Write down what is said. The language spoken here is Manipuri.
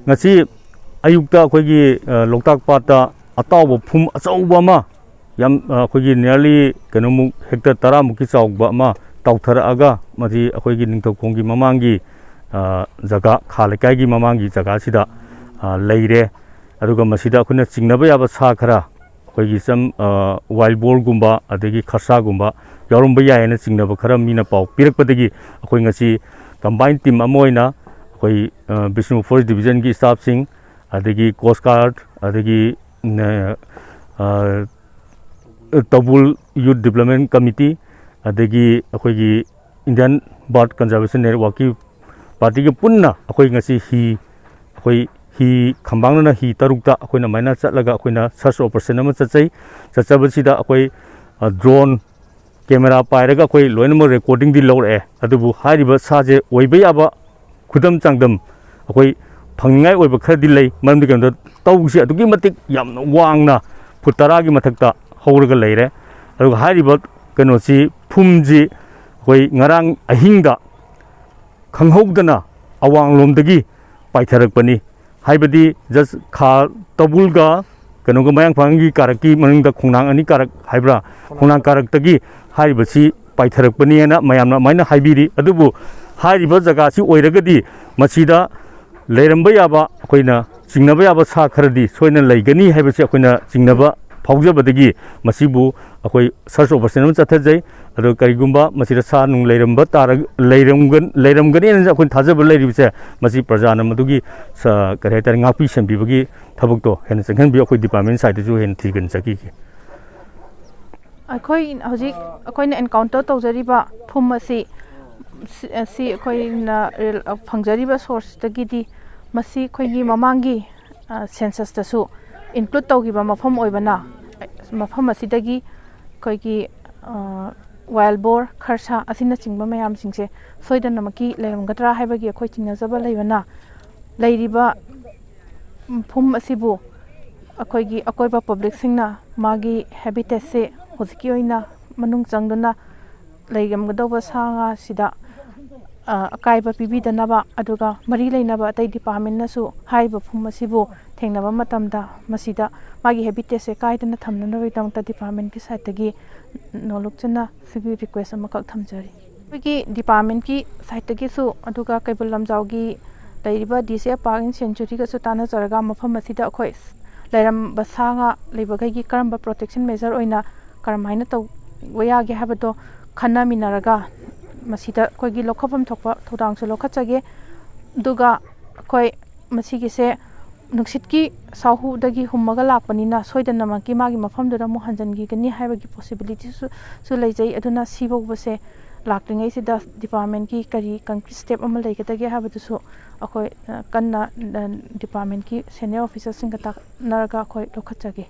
ngasi ayukta akoigi Loktak pata atawba phum achauba ma yam akoigi nearly kenomu hectare 10 muki chawba ma tauthoraga madi akoigi ningthokonggi mamangi jaga khalekai gi mamangi jaga sida leire aduga masida akhuna chingnaba yaba sa khara akoigi sam wild boar gumba adegi kharsa gumba yaurumba yaena chingnaba khara mina pau pirakpadagi akoi ngasi combined team amoina akoi Bisnu Forest Division gi staff sing adegi Coast Guard adegi Tabul Youth Development Committee adegi akoigi Indian Bird Conservation Network ki party ki punna akoi ngasi akoi hi khambangna hi tarukta akoina maina chatlaga akoina search operation ama chachai chachabasida akoi drone camera pairaga akoi loinamo recording di lore adubu hariba saje oiba yaba khudam changdam akoi phangai oiba khadi lei maramdi kamda tawsi adugi matik yamna wangna futara gi mathakta howraga leire aduga hariba kanosi phumji akoi ngarang ahingda khanghaudana awang lomdagi paitharakpani haibadi just kha tabulga kanoga mayang phangi karaki maningda khongnang ani karak haibra khongnang karak tagi haibasi paitharakpani na mayamna maina haibiri adubu hariba jaga si oiragadi masida leiramba yaba akoina chingnaba yaba sa kharadi soina leigani haibasi akoina chingnaba faujabadagi masibu akoi search operation am chathajai ado karigumba masira sa nung leiramba tar leiramgani na akoi thajaba leiribse masi prajana madugi sa karetar ngapi sembibagi thabukto hen sanghan bi akoi department side ju hen thigan chaki akoi hojik akoi na encounter tawjariba phum asi si akoi na phangjariba source tagidi masi khoigi mamangi census tasu include tawgiba mafam oibana mafam asidagi khoigi wild boar kharsa asina chingba mayam singse soidana maki leiramgadra haibagi akhoi chingnajaba leibana leiriba phum asibu akoigi akoiba public singna magi habitat se hojiki oina manung changduna leiramgadaba sanga sida akaiba pibidanaba aduga mari leinaba atai department nasu haiba phum asibu thengnaba matamda masida magi habitat se kaidana thamnana roidamta department ki side tagi nolokchana sigi request amakak thamjari gi department ki side tagi su aduga kaibul lamjaugi leiriba dca parking century ga su tana jaraga mafam asida akhoi leiram basanga leibagai gi karamba protection measure oina karamaina to wayage habado khana minaraga masida koigi lokhapam thokpa thodang su lokhachage duga koi masigi se nuksitki sahu dagi hummaga lakpanina soidana maki magi mafamdura mu hanjangi gani haibagi possibility su leijai aduna sibobase lakringai sida department ki kari concrete step ama leigadage habadusu akoi kanna department ki senior officers singata narga akoi lokhachage